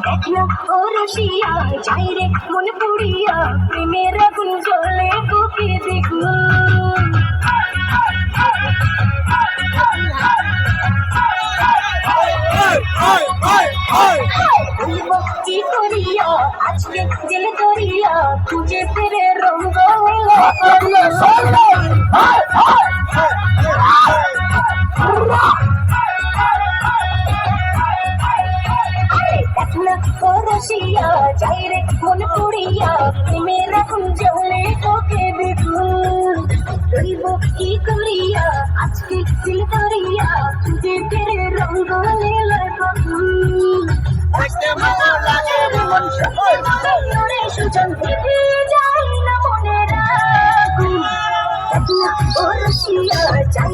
দেখনা ও রসিয়া যাই রে মন পুড়িয়া প্রেমের আগুন জ্বলে বুকে দেখুন কি করিয়া আজকে জেলে করিয়া খুঁজে ফিরে রঙ্গ রসিয়া যাই রে মন পুড়িয়া প্রেমের আগুন জ্বলে তোকে দেখুন রইব কি করিয়া আজকে দিল করিয়া খুঁজে ফিরে রঙ্গ সুজন দিতে যাই না মনে রাখুন ও রসিয়া যাই